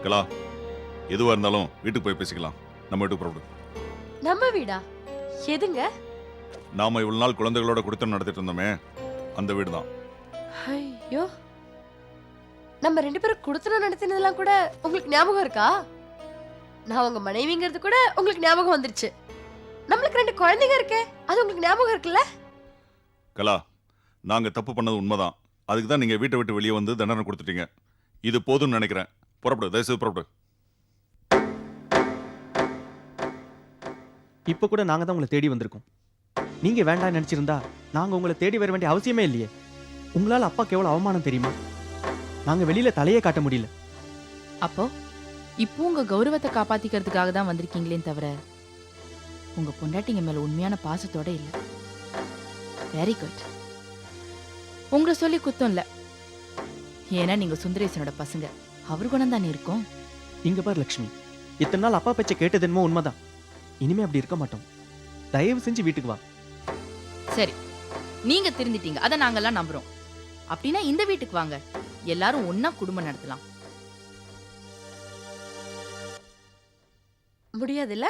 கலா, எதுவா இருந்தாலும் வீட்டுக்கு போய் பேசிக்கலாம். நம்ம வீட்டுக்கு புறப்படு. நம்ம வீடா? எதுங்க? நாம இவ்வளவு நாள் குழந்தைகளோட குடித்தனம் நடத்திட்டு இருந்தோமே, அந்த வீடு தான். ஐயோ, நம்ம 2 பேரும் குடுத்தனம் நடத்தினதெல்லாம் கூட உங்களுக்கு ஞாபகம் இருக்கா? நான் உங்க மனைவிங்கிறது கூட உங்களுக்கு ஞாபகம் வந்துருச்சு. நம்மளுக்கு 2 குழந்தைங்க இருக்கே, அது உங்களுக்கு ஞாபகம் இருக்குல்ல? கலா, நாங்க தப்பு பண்ணது உண்மைதான். அதுக்கு தான் நீங்க வீட்டை விட்டு வெளியே வந்து தண்டனை கொடுத்துட்டீங்க. இது போதும்னு நினைக்கிறேன். புறப்படு, தயவுசெய்து புறப்படு. இப்போ கூட நாங்க தான் உங்களை தேடி வந்திருக்கோம். நீங்க வேண்டாம் நினைச்சிருந்தா நாங்க உங்களை தேடி வர வேண்டிய அவசியமே இல்லையே. உங்களால அப்பாக்கு எவ்வளவு அவமானம் தெரியுமா? நாங்க வெளியில தலையே காட்ட முடியல. அப்போ இப்போ உங்க கௌரவத்தை காப்பாத்திக்கிறதுக்காக தான் வந்திருக்கீங்களே தவிர உங்க பொண்டாட்டிங்க மேல உண்மையான பாசத்தோட இல்ல. Very good. உங்களை சொல்லி குத்தம் இல்ல. ஏன்னா நீங்க சுந்தரேசனோட பசங்க. அவர் குணம் தானே இருக்கும். இங்க பார் லட்சுமி, இத்தனை நாள் அப்பா பேச்ச கேட்டது என்னமோ உண்மைதான். இனிமே அப்படி இருக்க மாட்டோம். தயவு செஞ்சு வீட்டுக்கு வா. சரி, நீங்க திருந்திட்டீங்க, அதை நாங்கெல்லாம் நம்புறோம். அப்படின்னா இந்த வீட்டுக்கு வாங்க, எல்லாரும் ஒன்னா குடும்பம் நடத்தலாம். முடியாதுல்ல?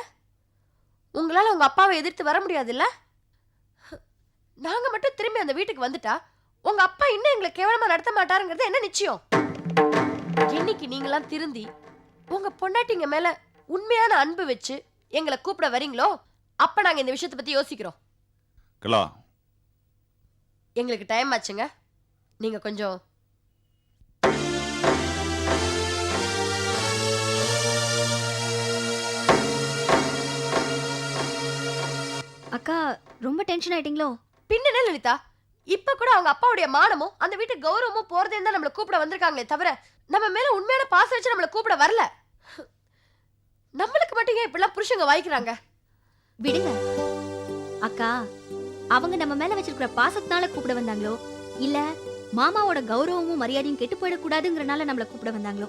உங்களால உங்க அப்பாவை எதிர்த்து வர முடியாதுல்ல? நாங்க மட்டும் திரும்பி அந்த வீட்டுக்கு வந்துட்டா உங்க அப்பா இன்னும் எங்களை கேவலமா நடத்த மாட்டாருங்கிறது என்ன நிச்சயம்? இன்னைக்கு நீங்களாம் திருந்தி உங்க பொண்டாட்டிங்க மேல உண்மையான அன்பு வச்சு எங்களை கூப்பிட வரீங்களோ, அப்ப நாங்க இந்த விஷயத்தை பத்தி யோசிக்கிறோம். கலா, எங்களுக்கு டைம் ஆச்சுங்க. நீங்க கொஞ்சம் அக்கா ரொம்ப டென்ஷன் ஆயிட்டீங்களோ? பின்ன லலிதா, இப்ப கூட அவங்க அப்பாவுடைய மானமும் அந்த வீட்டு கௌரவமும் போறதே தான் நம்மள கூப்பிட வந்திருக்காங்களே தவிர நம்ம மேல உண்மையான பாசம் வச்சு நம்மள கூப்பிட வரல. நம்மளுக்கு மட்டும் ஏன் இப்படிலாம் புருஷங்க வாய்க்கிறாங்க? விடுங்க அக்கா. அவங்க நம்ம மேல வச்சிருக்கிற பாசத்தினால கூப்பிட வந்தாங்களோ, இல்ல மாமாவோட கௌரவமும் மரியாதையும் கெட்டு போயிடக்கூடாதுங்கிறனால நம்மள கூப்பிட வந்தாங்களோ,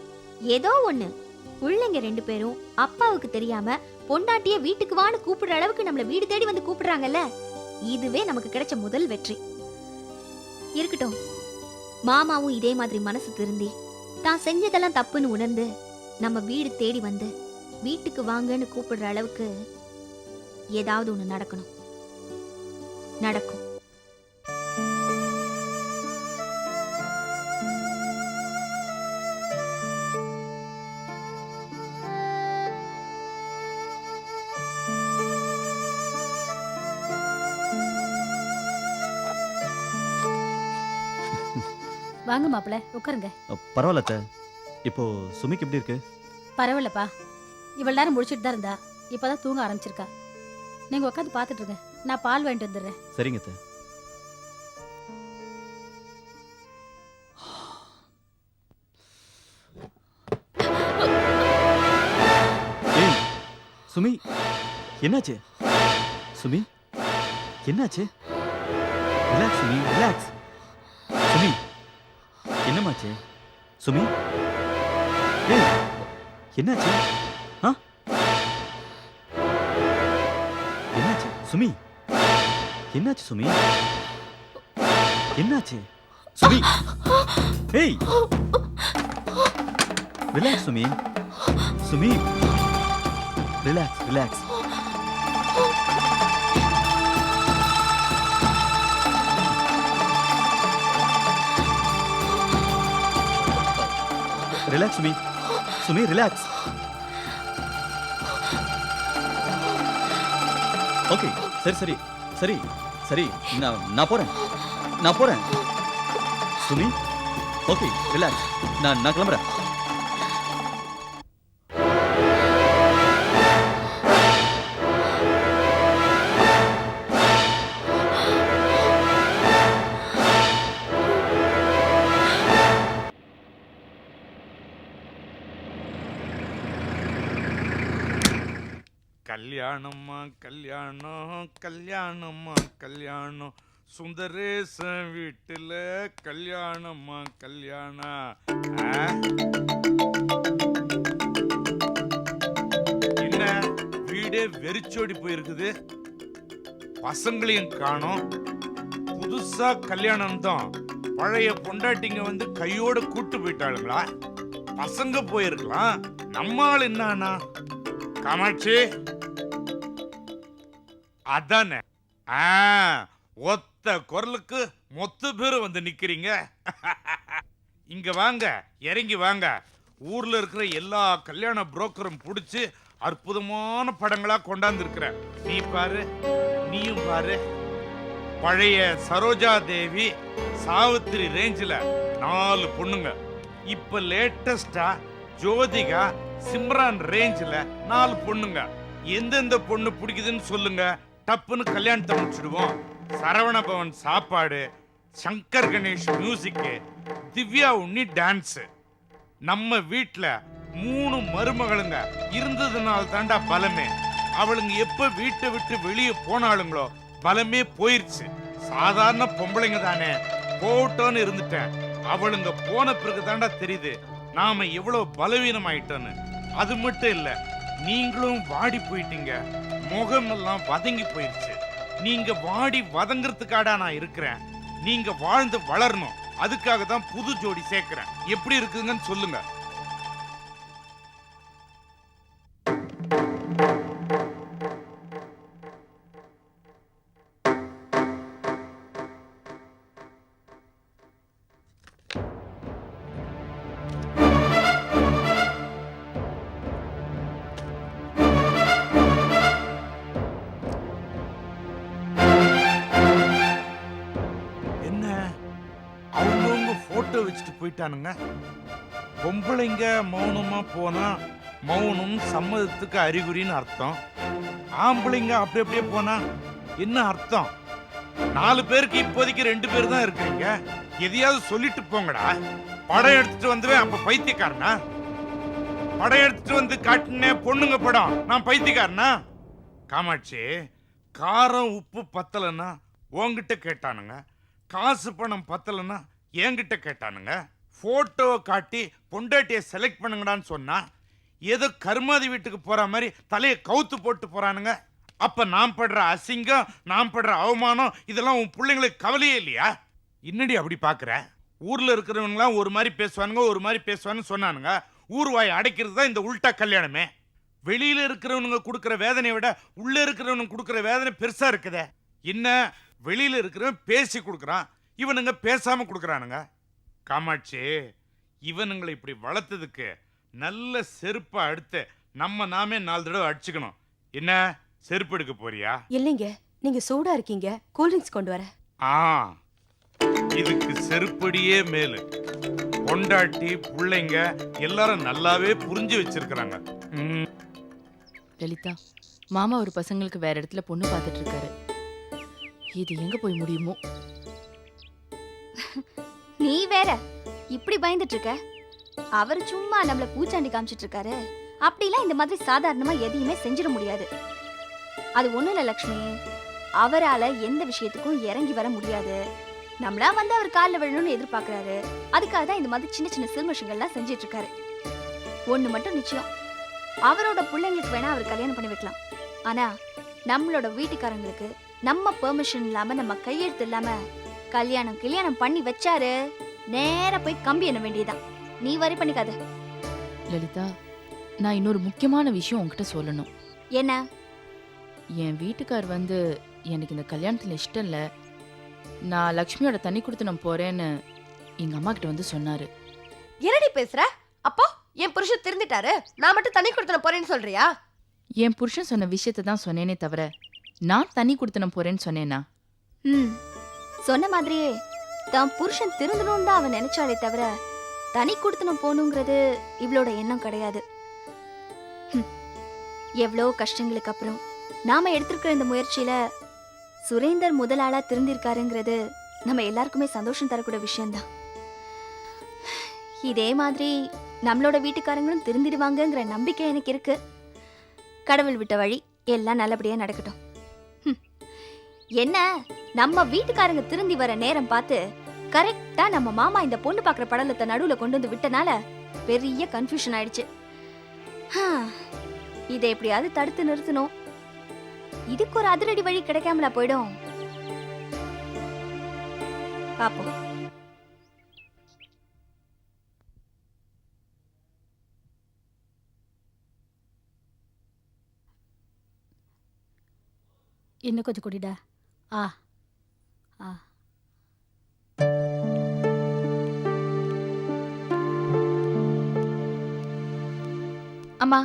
ஏதோ ஒண்ணு. பிள்ளைங்க 2 பேரும் அப்பாவுக்கு தெரியாம பொண்டாட்டிய வீட்டுக்கு வான்னு கூப்பிடுற அளவுக்கு நம்மள வீடு தேடி வந்து கூப்பிடுறாங்கல்ல, இதுவே நமக்கு கிடைச்ச முதல் வெற்றி. இருக்கட்டும், மாமாவும் இதே மாதிரி மனசு திருந்தி தான் செஞ்சதெல்லாம் தப்புன்னு உணர்ந்து நம்ம வீடு தேடி வந்து வீட்டுக்கு வாங்கன்னு கூப்பிடுற அளவுக்கு ஏதாவது ஒண்ணு நடக்கணும். நடக்கும். வாங்க மாப்பிள்ள, உட்காருங்க. பரவாயில்ல அத்தை. இப்போ சுமிக்கு எப்படி இருக்கு? பரவாயில்லப்பா, இவ்வளவு நேரம் முடிச்சிட்டு தான் இருந்தா, இப்பதான் தூங்க ஆரம்பிச்சிருக்கா. நீங்க உட்காந்து பாத்துட்டு இருங்க, நான் பால் வாங்கிட்டு வந்துடுறேன். சரிங்க அத்தை. ஏய் சுமி, என்னாச்சு? சுமி, என்னாச்சு? Relax Sumi, relax. சுமி, என்னமாச்சு? சுமி, ஏய் என்னாச்சு? ஆ? என்னாச்சு சுமி? என்னாச்சு சுமி? என்னாச்சு சுமி? ஏய் relax Sumi. Sumi, relax relax. Relax Sumi. Sumi relax. Okay, சரி சரி சரி சரி, நான் போறேன். Sumi, okay relax. நான் கிளம்புறேன். கல்யாணம்மா கல்யாணம், கல்யாணம்மா கல்யாணம், சுந்தரேச வீட்டுல கல்யாணம்மா கல்யாணம். என்ன வீடே வெறிச்சோடி போயிருக்குது, பசங்களையும் காணோம். புதுசா கல்யாணம் தான், பழைய பொண்டாட்டிங்க வந்து கையோட கூட்டு போயிட்டாளுங்களா? பசங்க போயிருக்கலாம், நம்மால் என்னன்னா காமாட்சி அதானே. ஒத்த குரலுக்கு மொத்த பேரும் வந்து நிக்கிறீங்க. இங்க வாங்க, இறங்கி வாங்க. ஊர்ல இருக்கிற எல்லா கல்யாண புரோக்கரும் பிடிச்சி அற்புதமான படங்களா கொண்டாந்து இருக்கிறேன். நீ பாரு, நீயும் பாரு. பழைய சரோஜா தேவி சாவித்திரி ரேஞ்சில 4 பொண்ணுங்க. இப்ப லேட்டஸ்டா ஜோதிகா சிம்ரான் ரேஞ்சில 4 பொண்ணுங்க. எந்தெந்த பொண்ணு பிடிக்குதுன்னு சொல்லுங்க, டப்புன்னு கல்யாணத்தை முடிச்சிடுவோம். சரவண பவன் சாப்பாடு, சங்கர் கணேஷ் மியூசிக், திவ்யா உன்னி டான்ஸ். நம்ம வீட்ல 3 மருமகளுங்க இருந்ததுனால தாண்டா பலமே. அவளுங்க எப்ப வீட்டை விட்டு வெளியே போனாளுங்களோ பலமே போயிருச்சு. சாதாரண பொம்பளைங்க தானே போட்டோன்னு இருந்துட்டேன். அவளுங்க போன பிறகு தாண்டா தெரியுது நாம எவ்வளவு பலவீனம் ஆயிட்டோன்னு. அது மட்டும் இல்ல, நீங்களும் வாடி போயிட்டீங்க, முகமெல்லாம் வதங்கி போயிருச்சு. நீங்க வாடி வதங்கிறதுக்காடா நான் இருக்கிறேன். நீங்க வாழ்ந்து வளரணும், அதுக்காக தான் புது ஜோடி சேர்க்கிறேன். எப்படி இருக்குங்கன்னு சொல்லுங்க. வச்சுட்டு போயிட்டானுங்க. பொம்பளைங்க மௌனமா போனா மௌனம் சம்மதத்துக்கு அறிகுறின்னு அர்த்தம். ஆம்பளைங்க அப்படி அப்படியே போனா என்ன அர்த்தம்? 4 பேருக்கு இப்போதைக்கு 2 பேர் தான் இருக்கிறீங்க. எதையாவது சொல்லிட்டு போங்கடா. படம் எடுத்துட்டு வந்துவேன் அப்ப பைத்தியக்காரனா? படம் எடுத்துட்டு வந்து காட்டினே பொண்ணுங்க படம், நான் பைத்தியக்காரனா? காமாட்சி, காரம் உப்பு பத்தலன்னா உன்கிட்ட கேட்டானுங்க, காசு பணம் பத்தலன்னா என்கிட்ட கேட்டானுங்க. போட்டோவை காட்டி பொண்டாட்டியை செலக்ட் பண்ணுங்கடான்னு சொன்னா ஏதோ கருமாதி வீட்டுக்கு போற மாதிரி தலையை கவுத்து போட்டு போறானுங்க. அப்ப நான் படுற அசிங்கம், நான் படுற அவமானம், இதெல்லாம் உன் பிள்ளைங்களுக்கு கவலையே இல்லையா? இன்னடி அப்படி பாக்குற? ஊர்ல இருக்கிறவங்களாம் ஒரு மாதிரி பேசுவானுங்க, ஒரு மாதிரி பேசுவான்னு சொன்னானுங்க. ஊர் வாய் அடைக்கிறது தான் இந்த உல்டா கல்யாணமே. வெளியில இருக்கிறவனுங்க கொடுக்குற வேதனையை விட உள்ள இருக்கிறவனுங்க கொடுக்குற வேதனை பெருசா இருக்குதே. என்ன, வெளியில இருக்கிறவன் பேசி கொடுக்குறான், இவனுங்க பேசாம கொடுக்குறானுங்க. காமாட்சி, இவனுங்களை இப்படி வளர்த்ததுக்கு நல்ல செருப்பா அடுத்து நாமே 4 தடவை அடிச்சுக்கணும். என்ன, செருப்பு எடுக்க போறியா? இல்லைங்க, நீங்க சூடா இருக்கீங்க, கூல்ட்ரிங்க்ஸ் கொண்டு வர. இதுக்கு செருப்படியே மேலு. பொண்டாட்டி பிள்ளைங்க எல்லாரும் நல்லாவே புரிஞ்சு வச்சிருக்கிறாங்க. லலிதா, மாமா ஒரு பசங்களுக்கு வேற இடத்துல பொண்ணு பார்த்துட்டு இருக்காரு. இது எங்க போய் முடியுமோ? நீ வேற இப்படி பயந்துட்டு இருக்க. அவர் சும்மா நம்மள பூச்சாண்டி காமிச்சிட்டு இருக்காரு. அப்படிலாம் இந்த மாதிரி சாதாரணமா எதையுமே செஞ்சிட முடியாது. அது ஒண்ணும் இல்ல லக்ஷ்மி, அவரால எந்த விஷயத்துக்கும் இறங்கி வர முடியாது. நம்மளா வந்து அவர் காலில் விழணும்னு எதிர்பார்க்கறாரு. அதுக்காக தான் இந்த மாதிரி சின்ன சின்ன சில்மிஷங்கள்லாம் செஞ்சிட்டு இருக்காரு. ஒண்ணு மட்டும் நிச்சயம், அவரோட பிள்ளைங்களுக்கு வேணா அவர் கல்யாணம் பண்ணி வைக்கலாம். ஆனா நம்மளோட வீட்டுக்காரங்களுக்கு நம்ம பெர்மிஷன் இல்லாம, நம்ம கையெழுத்து இல்லாம கல்யாணம் பண்ணி வச்சாரு, நேரா போய் கம்பி என்ன வேண்டியதான். நீ வரி பண்ணிக்காத. லலிதா, நான் இன்னொரு முக்கியமான விஷயம் உன்கிட்ட சொல்லணும். என்ன? என் வீட்டுக்கார் வந்து எனக்கு இந்த கல்யாணத்துல இஷ்டம் இல்ல, நான் லக்ஷ்மியோட தண்ணி கொடுத்து போறேன்னு எங்க அம்மா கிட்ட வந்து சொன்னாரு. என்னடி பேசுற? அப்போ என் புருஷன் திருந்திட்டாரு, நான் மட்டும் தண்ணி கொடுத்து போறேன்னு சொல்றியா? என் புருஷன் சொன்ன விஷயத்தை தான் சொன்னேனே தவிர நான் தண்ணி கொடுத்து போறேன்னு சொன்னேனா? சொன்ன மாதிரியே தான் புருஷன் திருந்தணும்னு தான் அவன் நினைச்சாலே தவிர தனி கொடுத்தனும் போகணுங்கிறது இவளோட எண்ணம் கிடையாது. எவ்வளோ கஷ்டங்களுக்கு அப்புறம் நாம எடுத்திருக்கிற இந்த முயற்சியில சுரேந்தர் முதலாளா திருந்திருக்காருங்கிறது நம்ம எல்லாருக்குமே சந்தோஷம் தரக்கூடிய விஷயம்தான். இதே மாதிரி நம்மளோட வீட்டுக்காரங்களும் திருந்திடுவாங்கங்கிற நம்பிக்கை எனக்கு இருக்கு. கடவுள் விட்ட வழி எல்லாம் நல்லபடியா நடக்கட்டும். என்ன, நம்ம வீட்டுக்காரங்க திருந்தி வர நேரம் பார்த்து கரெக்டா நம்ம மாமா இந்த பொண்ணு பாக்குற படலத்தை நடுவுல கொண்டு வந்து விட்டனால பெரிய கன்ஃபியூஷன் ஆயிடுச்சு. இதை எப்படியாவது தடுத்து நிறுத்தணும். இதுக்கு ஒரு அதிரடி வழி கிடைக்காமலா போயிடும். பாப்போம். இன்னும் கொஞ்சம் குடிடா. ஆ ஆ அம்மா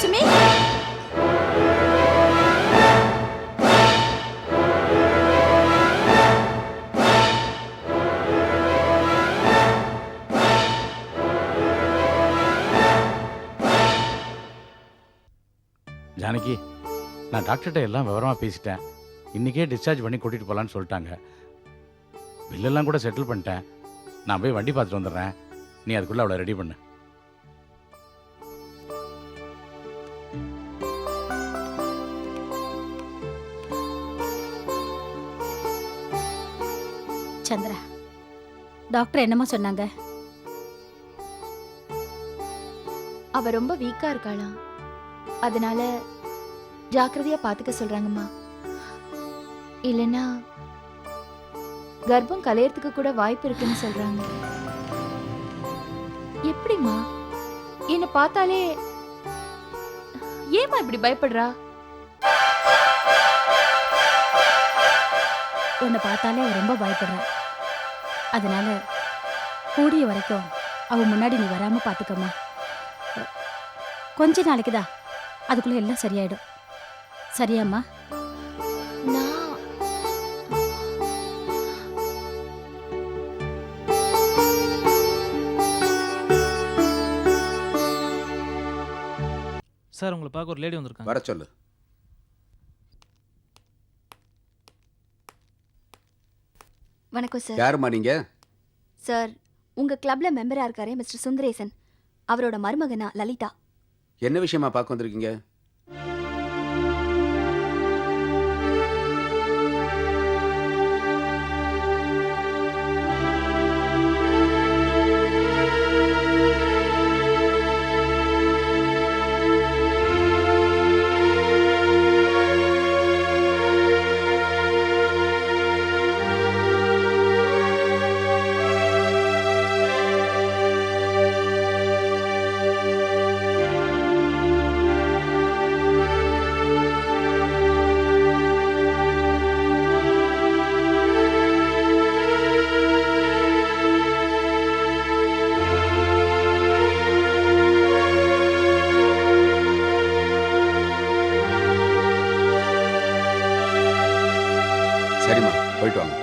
சுமி ஜானகி, நான் டாக்டர்கிட்ட எல்லாம் விவரமாக பேசிட்டேன். இன்றைக்கே டிஸ்சார்ஜ் பண்ணி கூட்டிகிட்டு போகலான்னு சொல்லிட்டாங்க. பில்லெல்லாம் கூட செட்டில் பண்ணிட்டேன். நான் போய் வண்டி பார்த்துட்டு வந்துடுறேன். நீ அதுக்குள்ளே அவளை ரெடி பண்ணு. சந்திரா, டாக்டர் என்னம்மா சொன்னாங்க? அவ ரொம்ப வீக்கா இருக்காளாம், அதனால ஜாக்கிரதையா பாத்துக்க சொல்றாங்கம்மா. இல்லைன்னா கர்ப்பம் கலையறதுக்கு கூட வாய்ப்பு இருக்குன்னு சொல்றாங்க. எப்படிம்மா? என்ன பார்த்தாலே ஏமா இப்படி பயப்படுறா? உன்னை பார்த்தாலே அவ ரொம்ப பயப்படுறா. அதனால கூடிய வரைக்கும் அவ முன்னாடி நீ வராம பாத்துக்கம்மா. கொஞ்ச நாளைக்குதான், அதுக்குள்ள எல்லாம் சரியாயிடும். சரியாம்மா? நான் சார், உங்களை பார்க்க ஒரு லேடி வந்திருக்காங்க. வர சொல்லு. வணக்கம் சார். யாருமா நீங்க? சார், உங்க கிளப்ல மெம்பரா இருக்காரே மிஸ்டர் சுந்தரேசன், அவரோட மருமகனா லலிதா. என்ன விஷயமா பார்க்க வந்திருக்கீங்க? சரிம்மா, போயிட்டு வாங்க.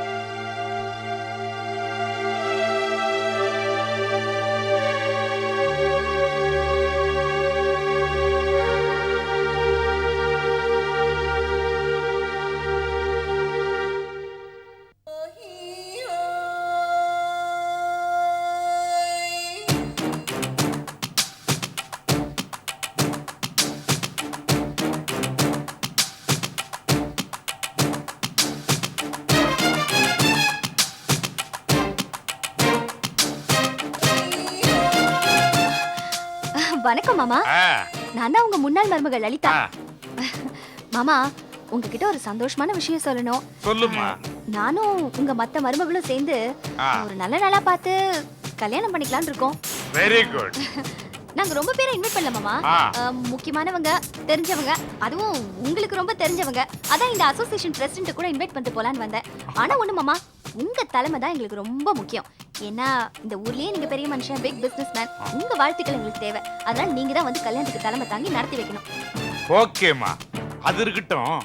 வணக்கம் மாமா. நான் தான் உங்க முன்னாள் மருமகள் லலிதா. மாமா, உங்ககிட்ட ஒரு சந்தோஷமான விஷயம் சொல்லணும். சொல்லுமா. நானும் உங்க மத்த மருமகளும் சேர்ந்து ஒரு நல்ல நாளா பார்த்து கல்யாணம் பண்ணிக்கலாம்னு இருக்கோம். Very good. நாங்க ரொம்ப பேரை இன்வைட் பண்ணல மாமா. முக்கியமானவங்க, தெரிஞ்சவங்க, அதுவும் உங்களுக்கு ரொம்ப தெரிஞ்சவங்க. அதான் இந்த அசோசியேஷன் பிரசிடென்ட் கூட இன்வைட் பண்ணிட்டு போலான்னு வந்தேன். ஆனா ஒண்ணு மாமா, உங்க தலைமை தான் எங்களுக்கு ரொம்ப முக்கியம். ஏன்னா இந்த ஊர்லயே நீங்க பெரிய மனுஷன், பிக் பிசினஸ் மேன். உங்க வாழ்த்துக்கள் எங்களுக்கு தேவை. அதனால நீங்க தான் வந்து கல்யாணத்துக்கு தலைமை தாங்கி நடத்தி வைக்கணும். ஓகேமா, அது இருக்கட்டும்.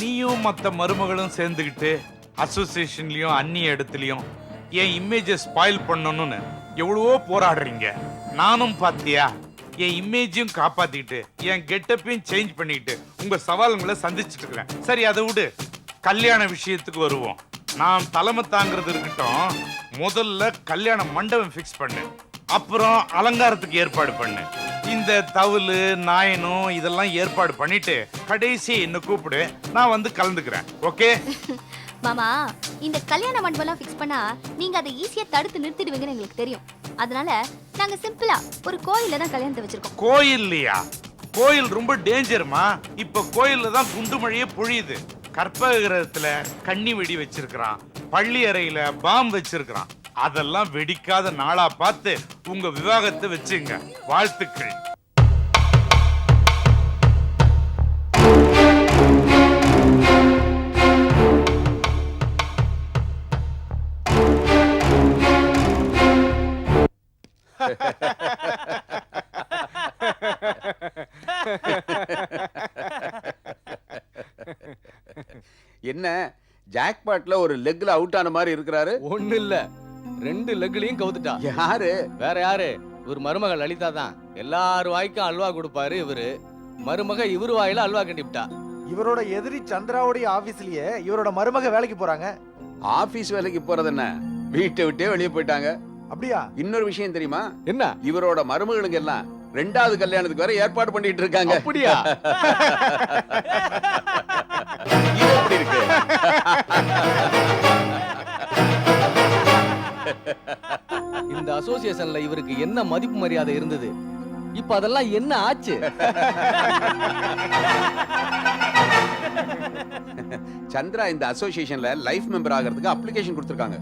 நீயும் மத்த மருமகளும் சேர்ந்துக்கிட்டு அசோசியேஷன்லயும் அந்நிய இடத்துலயும் என் இமேஜை ஸ்பாயில் பண்ணணும்னு எவ்வளவோ போராடுறீங்க. நானும் பாத்தியா என் இமேஜையும் காப்பாத்திட்டு என் கெட்டப்பையும் சேஞ்ச் பண்ணிட்டு உங்க சவால்களை சந்திச்சுட்டு இருக்கிறேன். சரி, அதை விடு. கல்யாண விஷயத்துக்கு வருவோம். நான் தலைமை தாங்கிறது இருக்கட்டும். முதல்ல கல்யாண மண்டபம் ஃபிக்ஸ் பண்ணு, அப்புறம் அலங்காரத்துக்கு ஏற்பாடு பண்ணு. இந்த தவுலு நாயனும் இதெல்லாம் ஏற்பாடு பண்ணிட்டு கடைசி என்ன கூப்பிடு, நான் வந்து கலந்துக்கிறேன். ஓகே மாமா, இந்த கல்யாண மண்டபம்லாம் ஃபிக்ஸ் பண்ணா நீங்க அதை ஈஸியா தடுத்து நிறுத்திடுவீங்கன்னு எங்களுக்கு தெரியும். அதனால நாங்க சிம்பிளா ஒரு கோயில்ல தான் கல்யாணத்தை வச்சிருக்கோம். கோயில்லையா? கோயில் ரொம்ப டேஞ்சர்மா. இப்ப கோயில்ல தான் குண்டு மழையே பொழியுது. கற்பக கிரகத்துல கன்னி வெடி வச்சிருக்கிறான், பள்ளி அறையில பாம் வச்சிருக்கிறான். அதெல்லாம் வெடிக்காத நாளா பார்த்து உங்க விவாகத்தை வச்சுங்க. வாழ்த்துக்கள். என்ன ஜாக்பாட்ல ஒரு லெக்ல அவுட் ஆன மாதிரி இருக்கிறாரு? ஒண்ணு இல்ல, 2 லெக்லயும் கவுத்துட்டா. யாரு? வேற யாரு? இவர் மருமக லலிதா தான். எல்லார் வாய்க்கும் அல்வா கொடுப்பாரு இவரு. மருமக இவரு வாயில அல்வா கண்டிவிட்டா. இவரோட எதிரி சந்திராவுடைய ஆபீஸ்லயே இவரோட மருமக வேலைக்கு போறாங்க. ஆபீஸ் வேலைக்கு போறது என்ன, வீட்டை விட்டே வெளியே போயிட்டாங்க. அப்படியா? இன்னொரு விஷயம் தெரியுமா? என்ன? இவரோட மருமகளுக்கு எல்லாம் 2வது கல்யாணத்துக்கு வேற ஏற்பாடு பண்ணிட்டு இருக்காங்க. அப்படியா? இது எப்படி இருக்கு? இந்த அசோசியேஷன்ல இவருக்கு என்ன மதிப்பு மரியாதை இருந்தது, இப்ப அதெல்லாம் என்ன ஆச்சு? சந்திரா இந்த அசோசியேஷன்ல லைஃப் மெம்பர் ஆகிறதுக்கு அப்ளிகேஷன் கொடுத்திருக்காங்க.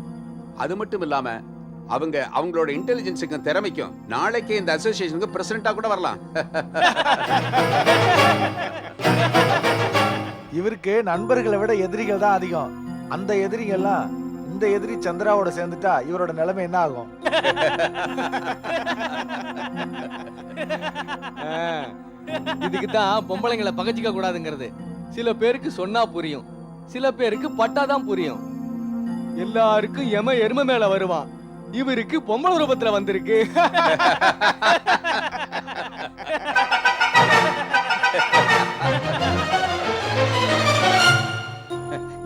அது மட்டும் இல்லாம அவங்களோட இன்டெலிஜென்ஸுக்கும் திறமைக்கும் நாளைக்கே இந்த அசோசியேஷனுக்கு பிரசிடென்ட்டா கூட வரலாம். இவருக்கு நண்பர்களை விட எதிரிகள் தான் அதிகம். அந்த எதிரிகள்லாம் இந்த எதிரி சந்திராவோட சேர்ந்துட்டா இவரோட நிலைமை என்ன ஆகும்? இதுக்கு தான் பொம்பளைங்களை பகச்சிக்க கூடாதுங்கிறது. சில பேருக்கு சொன்னா புரியும், சில பேருக்கு பட்டாதான் புரியும். எல்லாருக்கும் எருமை மேல வருவான், இவருக்கு பொம்பளை ரூபத்துல வந்திருக்கு.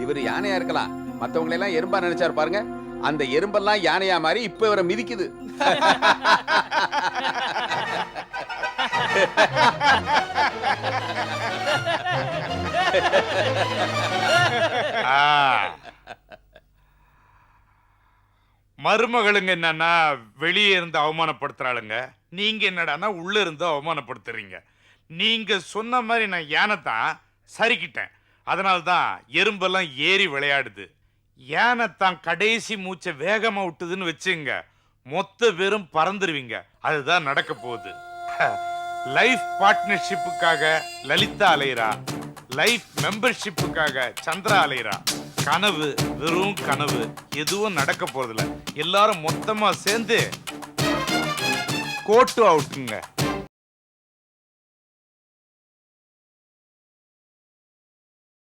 இவர் யானையா இருக்கலாம், மத்தவங்களை எல்லாம் எறும்பா நினைச்சாரு பாருங்க. அந்த எறும்பெல்லாம் யானையா மாறி இப்ப இவரை மிதிக்குது. மருமகளுங்க என்னன்னா வெளியே இருந்து அவமானப்படுத்துறாளுங்க, நீங்க என்னடான்னா உள்ள இருந்து அவமானப்படுத்துறீங்க. நீங்க சொன்ன மாதிரி நான் யானை தான் சரிக்கிட்டேன். அதனால்தான் எறும்பெல்லாம் ஏறி விளையாடுது. யானை தான் கடைசி மூச்சை வேகமா விட்டுதுன்னு வச்சுங்க, மொத்த பேரும் பறந்துருவீங்க. அதுதான் நடக்க போகுது. லைஃப் பார்ட்னர்ஷிப்புக்காக லலிதா அலையரா, லைஃப் மெம்பர்ஷிப்புக்காக சந்திரா அலையரா. கனவு வெறும் கனவு, எதுவும் நடக்க போறதில்ல. எல்லாரும் மொத்தமா சேர்ந்து கோட்டு அவுட்டுங்க.